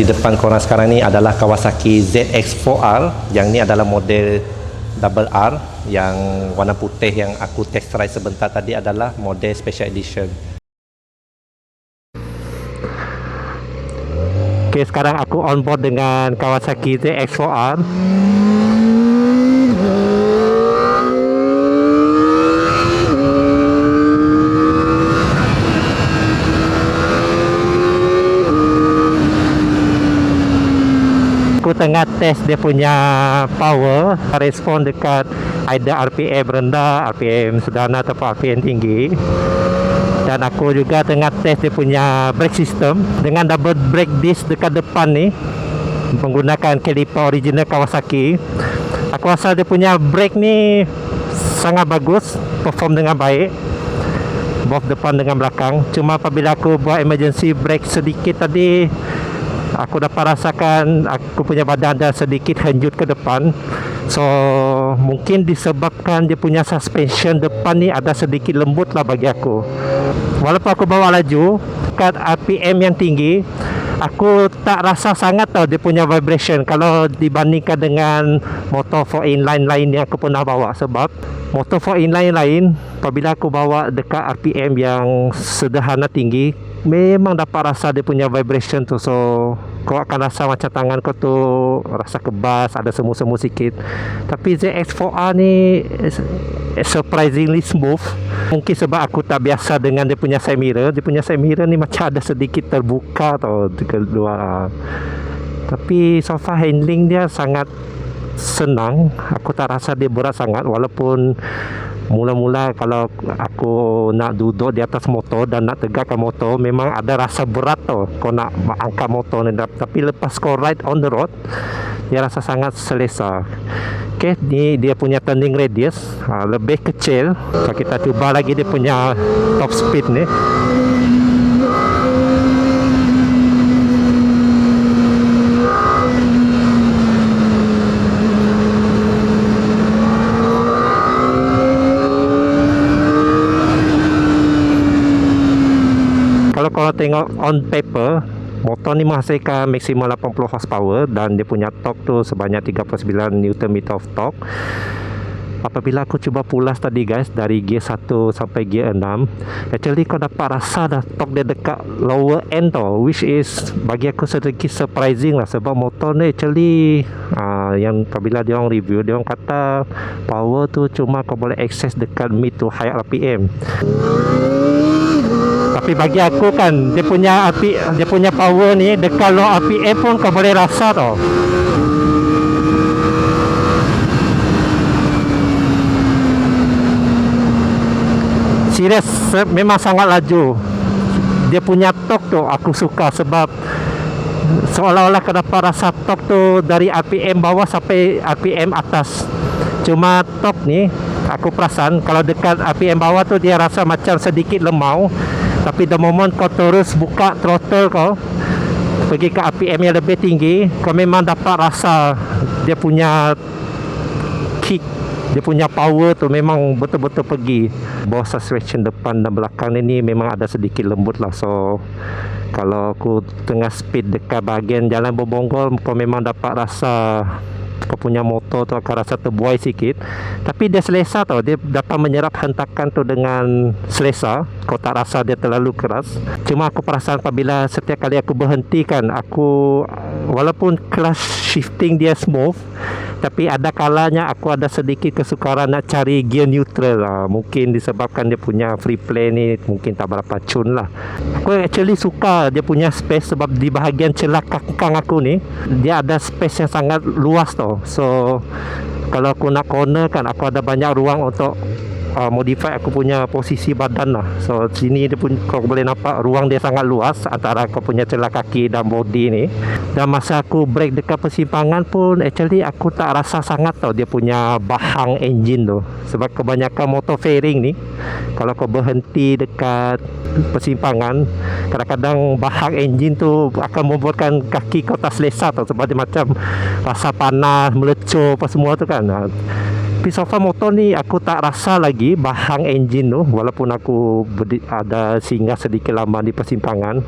Di depan korang sekarang ni adalah Kawasaki ZX4R. Yang ni adalah model Double R. Yang warna putih yang aku test drive sebentar tadi adalah model Special Edition. Okay, sekarang aku on board dengan Kawasaki ZX4R. Aku tengah test dia punya power, respon dekat either RPM rendah, RPM sederhana atau RPM tinggi. Dan aku juga tengah test dia punya brake system dengan double brake disc dekat depan ni menggunakan caliper original Kawasaki. Aku rasa dia punya brake ni sangat bagus, perform dengan baik, both depan dengan belakang. Cuma apabila aku buat emergency brake sedikit tadi, aku dapat rasakan aku punya badan ada sedikit henjut ke depan. So mungkin disebabkan dia punya suspension depan ni ada sedikit lembut lah bagi aku. Walaupun aku bawa laju kat RPM yang tinggi, aku tak rasa sangat tau dia punya vibration kalau dibandingkan dengan motor 4 inline lain yang aku pernah bawa. Sebab motor 4 inline lain apabila aku bawa dekat RPM yang sederhana tinggi, memang dapat rasa dia punya vibration tu. So kau akan rasa macam tangan kau tu rasa kebas, ada semu-semu sikit. Tapi ZX4R ni surprisingly smooth. Mungkin sebab aku tak biasa dengan dia punya side mirror. Dia punya side mirror ni macam ada sedikit terbuka tau dekat luar. Tapi so far handling dia sangat senang. Aku tak rasa dia berat sangat. Walaupun mula-mula kalau aku nak duduk di atas motor dan nak tegakkan motor, memang ada rasa berat tau kau nak angkat motor ni. Tapi lepas kau ride on the road, dia rasa sangat selesa. Okay, ni dia punya turning radius lebih kecil. So, kita cuba lagi dia punya top speed ni. Kalau korang tengok on paper, motor ni menghasilkan maksimal 80 horsepower dan dia punya torque tu sebanyak 39 Nm of torque. Apabila aku cuba pulas tadi guys, dari gear 1 sampai gear 6, actually kau dapat rasa dah torque dia dekat lower end tau, which is bagi aku sedikit surprising lah. Sebab motor ni actually yang apabila dia orang review, dia orang kata power tu cuma kau boleh access dekat mid to high RPM. Tapi bagi aku kan, dia punya power ni dekat low RPM pun kau boleh rasa tau. Serius, memang sangat laju. Dia punya torque tu aku suka sebab seolah-olah kau dapat rasa torque tu dari RPM bawah sampai RPM atas. Cuma torque ni aku perasan kalau dekat RPM bawah tu dia rasa macam sedikit lemau. Tapi the moment kau terus buka throttle kau pergi ke RPM yang lebih tinggi, kau memang dapat rasa dia punya kick, dia punya power tu memang betul-betul pergi. Bawah suspension depan dan belakang ni memang ada sedikit lembut lah. So kalau aku tengah speed dekat bahagian jalan berbonggol, kau memang dapat rasa kau punya motor tu akan rasa terbuai sikit. Tapi dia selesa tau, dia dapat menyerap hentakan tu dengan selesa. Kau tak rasa dia terlalu keras. Cuma aku perasan apabila setiap kali aku berhenti kan, aku walaupun clutch shifting dia smooth, tapi ada kalanya aku ada sedikit kesukaran nak cari gear neutral lah. Mungkin disebabkan dia punya free play ni mungkin tak berapa cun lah. Aku actually suka dia punya space sebab di bahagian celah kaki aku ni dia ada space yang sangat luas tau. So kalau aku nak corner kan, aku ada banyak ruang untuk modify aku punya posisi badan lah. So sini dia pun kau boleh nampak ruang dia sangat luas antara kau punya celah kaki dan body ni. Dan masa aku brake dekat persimpangan pun actually aku tak rasa sangat tau dia punya bahang engine tu. Sebab kebanyakan motor fairing ni kalau kau berhenti dekat persimpangan, kadang-kadang bahang engine tu akan membuatkan kaki kau tak selesa tau. Sebab dia macam rasa panas, melecur apa semua tu kan. Tapi so far motor ni aku tak rasa lagi bahang enjin tu, walaupun aku ada singgah sedikit lama di persimpangan.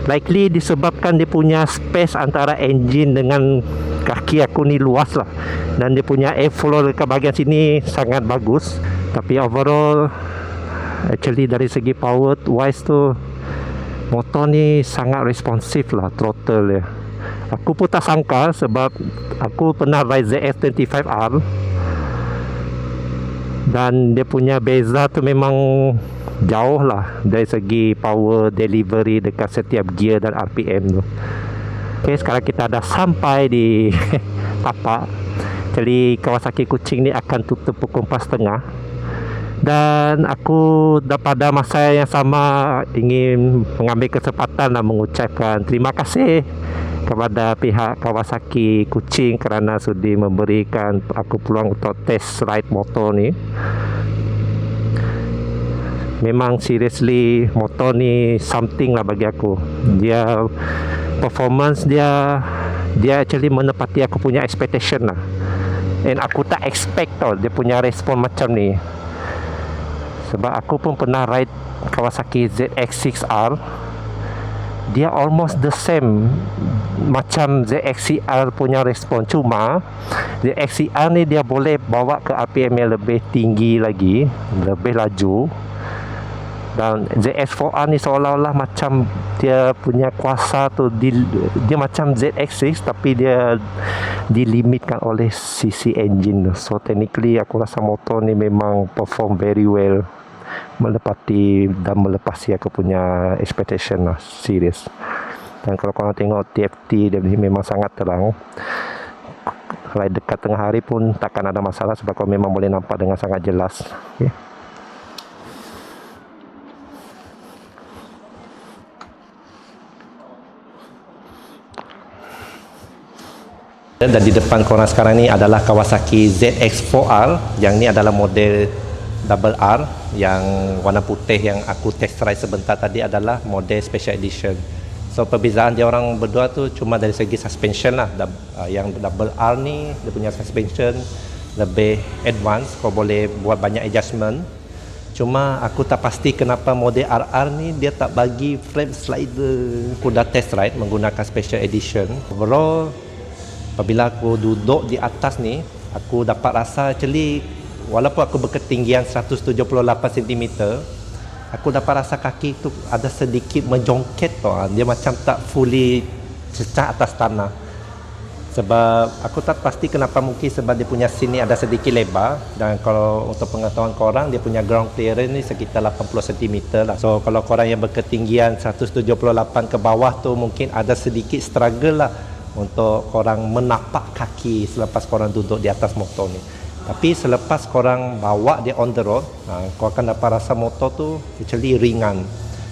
Likely disebabkan dia punya space antara enjin dengan kaki aku ni luas lah, dan dia punya airflow dekat bahagian sini sangat bagus. Tapi overall actually dari segi power wise tu motor ni sangat responsif lah, throttle dia. Aku pun tak sangka sebab aku pernah ride ZX25R dan dia punya beza tu memang jauh lah dari segi power delivery dekat setiap gear dan RPM tu. Okay, sekarang kita dah sampai di tapak. Jadi Kawasaki Kuching ni akan tutup pukul 4.30. Dan aku pada masa yang sama ingin mengambil kesempatan dan mengucapkan terima kasih kepada pihak Kawasaki Kuching kerana sudi memberikan aku peluang untuk test ride motor ni. Memang seriously motor ni something lah bagi aku. Dia performance dia actually menepati aku punya expectation lah. And aku tak expect tau dia punya respon macam ni. Sebab aku pun pernah ride Kawasaki ZX6R. Dia almost the same macam ZXCR punya respon. Cuma ZXCR ni dia boleh bawa ke RPM yang lebih tinggi lagi, lebih laju. Dan ZX4R ni seolah-olah macam dia punya kuasa tu dia macam ZX6 tapi dia dilimitkan oleh sisi engine. So technically aku rasa motor ni memang perform very well, melepati dan melepasi aku punya expectation lah, serius. Dan kalau korang tengok TFT dia ni memang sangat terang. Kalau dekat tengah hari pun takkan ada masalah sebab kau memang boleh nampak dengan sangat jelas. Okay. Dan di depan korang sekarang ni adalah Kawasaki ZX4R. Yang ni adalah model Double R, yang warna putih yang aku test ride sebentar tadi adalah model Special Edition. So perbezaan dia orang berdua tu cuma dari segi suspension lah. Yang Double R ni dia punya suspension lebih advance, kau boleh buat banyak adjustment. Cuma aku tak pasti kenapa model RR ni dia tak bagi frame slider. Aku dah test ride menggunakan Special Edition. Overall apabila aku duduk di atas ni, aku dapat rasa actually walaupun aku berketinggian 178 cm, aku dapat rasa kaki tu ada sedikit menjongket tau. Dia macam tak fully cecah atas tanah. Sebab aku tak pasti kenapa, mungkin sebab dia punya scene ni ada sedikit lebar. Dan kalau untuk pengetahuan korang, dia punya ground clearance ni sekitar 80 cm lah. So kalau korang yang berketinggian 178 ke bawah tu mungkin ada sedikit struggle lah untuk korang menapak kaki selepas korang duduk di atas motor ni. Tapi selepas korang bawa dia on the road, kau akan dapat rasa motor tu actually ringan,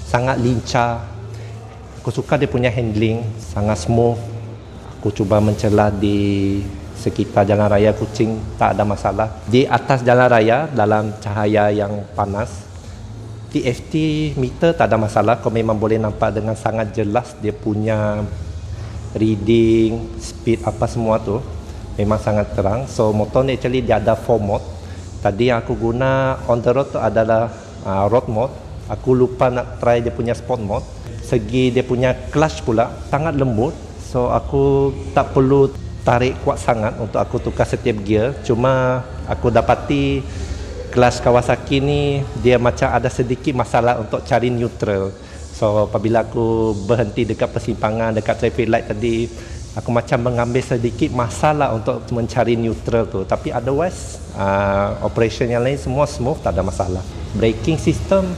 sangat lincah. Aku suka dia punya handling, sangat smooth. Aku cuba mencelah di sekitar jalan raya Kuching, tak ada masalah. Di atas jalan raya dalam cahaya yang panas, TFT meter tak ada masalah. Kau memang boleh nampak dengan sangat jelas dia punya reading, speed apa semua tu memang sangat terang. So motor ni actually dia ada 4 mode. Tadi yang aku guna on the road tu adalah road mode. Aku lupa nak try dia punya sport mode. Segi dia punya clutch pula sangat lembut. So aku tak perlu tarik kuat sangat untuk aku tukar setiap gear. Cuma aku dapati kelas Kawasaki ni dia macam ada sedikit masalah untuk cari neutral. So apabila aku berhenti dekat persimpangan, dekat traffic light tadi, aku macam mengambil sedikit masalah untuk mencari neutral tu. Tapi otherwise operation yang lain semua smooth, tak ada masalah. Braking system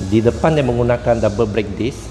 di depan dia menggunakan double brake disc,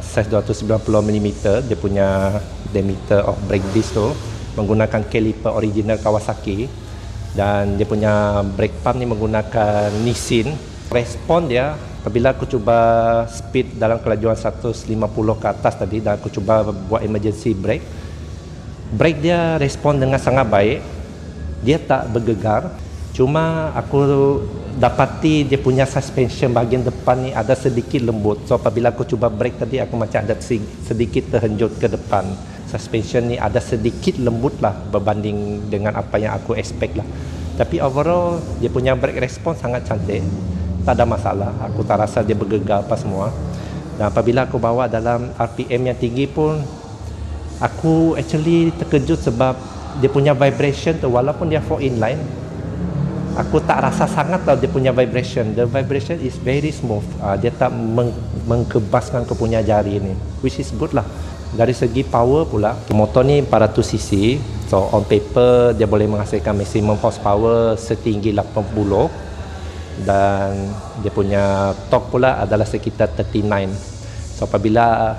size 290mm. Dia punya diameter of brake disc tu menggunakan caliper original Kawasaki. Dan dia punya brake pump ni menggunakan Nissin. Respon dia apabila aku cuba speed dalam kelajuan 150 ke atas tadi dan aku cuba buat emergency brake, brake dia respon dengan sangat baik. Dia tak bergegar. Cuma aku dapati dia punya suspension bahagian depan ni ada sedikit lembut. So apabila aku cuba brake tadi, aku macam ada sedikit terhenjut ke depan. Suspension ni ada sedikit lembut lah berbanding dengan apa yang aku expect lah. Tapi overall dia punya brake response sangat cantik, tak ada masalah. Aku tak rasa dia bergegar apa semua. Dan apabila aku bawa dalam RPM yang tinggi pun, aku actually terkejut sebab dia punya vibration tu, walaupun dia 4 inline, aku tak rasa sangat tau dia punya vibration. The vibration is very smooth. Dia tak mengkebaskan kau punya jari ni, which is good lah. Dari segi power pula, motor ni 400cc, so on paper dia boleh menghasilkan maximum horsepower setinggi 80, dan dia punya torque pula adalah sekitar 39. So apabila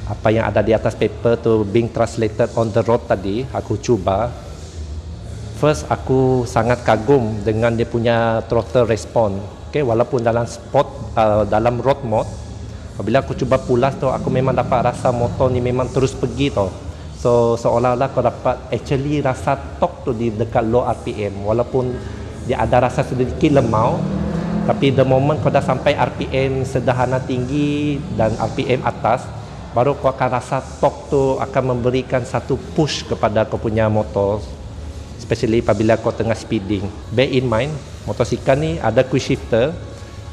apa yang ada di atas paper tu being translated on the road tadi, aku cuba. First, aku sangat kagum dengan dia punya throttle response. Okay, walaupun dalam sport, dalam road mode, apabila aku cuba pulas tu, aku memang dapat rasa motor ni memang terus pergi tu. So seolah-olah kau dapat actually rasa torque tu di dekat low RPM, walaupun dia ada rasa sedikit lemau, tapi the moment kau dah sampai RPM sederhana tinggi dan RPM atas, baru kau akan rasa torque tu akan memberikan satu push kepada kau punya motor, especially apabila kau tengah speeding. Bear in mind, motosikal ni ada quick shifter,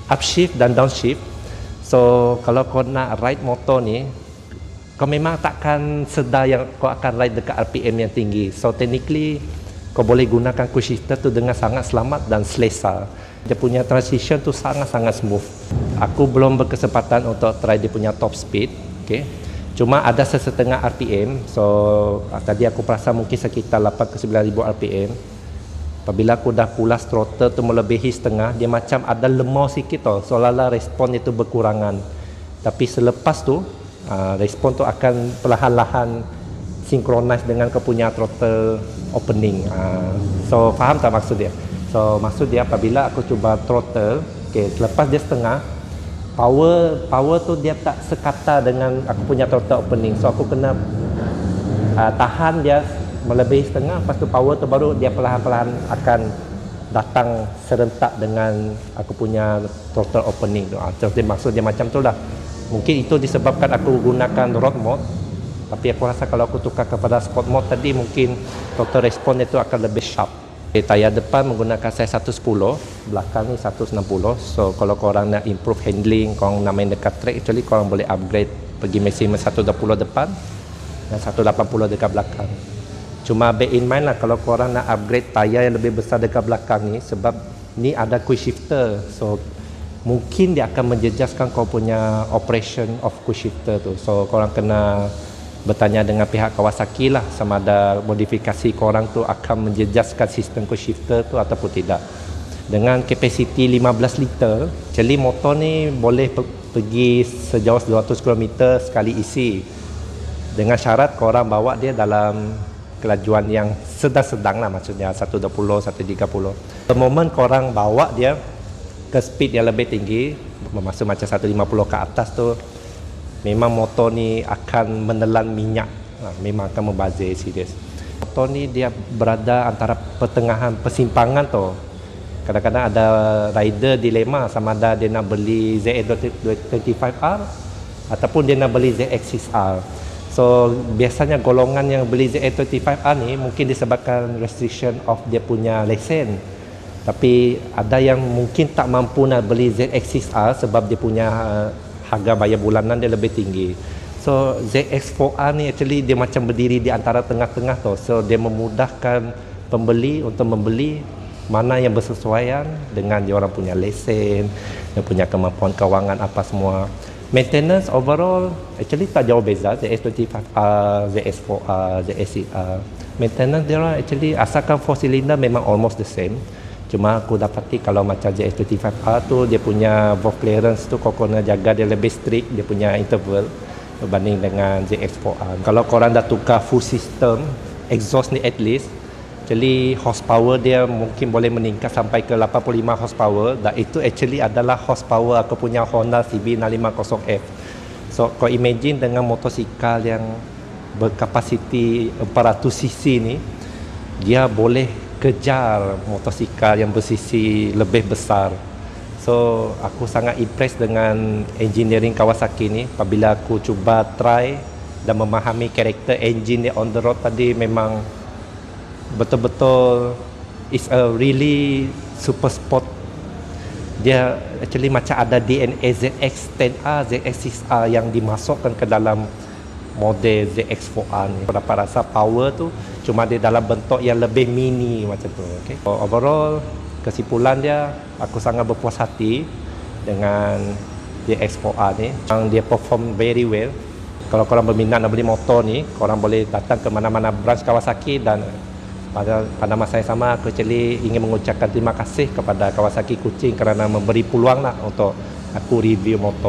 upshift dan downshift. So kalau kau nak ride motor ni, kau memang takkan sedar yang kau akan ride dekat RPM yang tinggi. So technically kau boleh gunakan quick shifter tu dengan sangat selamat dan selesa. Dia punya transition tu sangat-sangat smooth. Aku belum berkesempatan untuk try dia punya top speed, okay. Cuma ada sesetengah RPM. So tadi aku perasa mungkin sekitar 8 ke 9,000 RPM. Apabila aku dah pulas throttle tu melebihi setengah, dia macam ada lemau sikit tau, seolah-olah respon itu berkurangan. Tapi selepas tu respon tu akan perlahan-lahan synchronize dengan kau punya throttle opening. So faham tak maksud dia? So maksud dia apabila aku cuba throttle, okay, selepas dia setengah, power tu dia tak sekata dengan aku punya throttle opening. So aku kena tahan dia melebihi setengah, lepas tu power tu baru dia perlahan-perlahan akan datang serentak dengan aku punya throttle opening tu. Jadi maksud dia macam tu lah. Mungkin itu disebabkan aku gunakan road mode, tapi aku rasa kalau aku tukar kepada sport mode tadi, mungkin throttle response itu akan lebih sharp. Okay, tayar depan menggunakan size 110, belakang ni 160. So kalau korang nak improve handling, korang nak main dekat track, actually korang boleh upgrade pergi maximum 120 depan dan 180 dekat belakang. Cuma bear in mind lah, kalau korang nak upgrade tayar yang lebih besar dekat belakang ni, sebab ni ada quick shifter, so mungkin dia akan menjejaskan kau punya operation of quick shifter tu. So korang kena bertanya dengan pihak Kawasaki lah, sama ada modifikasi korang tu akan menjejaskan sistem quick shifter tu ataupun tidak. Dengan kapasiti 15 liter, jadi motor ni boleh pergi sejauh 200 km sekali isi, dengan syarat korang bawa dia dalam kelajuan yang sedang-sedang lah, maksudnya 120, 130. The moment korang bawa dia ke speed yang lebih tinggi, maksud macam 150 ke atas tu, memang motor ni akan menelan minyak, memang akan membazir serius. Motor ni dia berada antara pertengahan persimpangan tu. Kadang-kadang ada rider dilema sama ada dia nak beli ZX25R ataupun dia nak beli ZX6R. So biasanya golongan yang beli ZX25R ni mungkin disebabkan restriction of dia punya lesen. Tapi ada yang mungkin tak mampu nak beli ZX6R sebab dia punya harga bayar bulanan dia lebih tinggi. So ZX4R ni actually dia macam berdiri di antara tengah-tengah tu. So dia memudahkan pembeli untuk membeli mana yang bersesuaian dengan dia orang punya lesen, dia punya kemampuan kewangan apa semua. Maintenance overall actually tak jauh beza ZX25R, ZX4R, ZX6R. Maintenance dia orang actually asalkan 4 cylinder memang almost the same. Cuma aku dapati kalau macam ZX25R tu dia punya valve clearance tu kau kena jaga dia lebih strict, dia punya interval berbanding dengan ZX4R. Kalau korang dah tukar full system exhaust ni at least, actually horsepower dia mungkin boleh meningkat sampai ke 85 horsepower, dan itu actually adalah horsepower aku punya Honda CB650F. So kau imagine dengan motosikal yang berkapasiti 400cc ni, dia boleh kejar motosikal yang bersisi lebih besar. So aku sangat impressed dengan engineering Kawasaki ni. Apabila aku cuba try dan memahami karakter engine dia on the road tadi, memang betul-betul It's a really super sport. Dia actually macam ada DNA ZX-10R, ZX-6R yang dimasukkan ke dalam model ZX4R ni. Aku dapat rasa power tu cuma dia dalam bentuk yang lebih mini macam tu. Okay? So, overall, kesimpulan dia, aku sangat berpuas hati dengan ZX4R ni. Yang dia perform very well. Kalau korang berminat nak beli motor ni, korang boleh datang ke mana-mana branch Kawasaki, dan pada masa yang sama aku actually ingin mengucapkan terima kasih kepada Kawasaki Kuching kerana memberi peluang lah untuk aku review motor.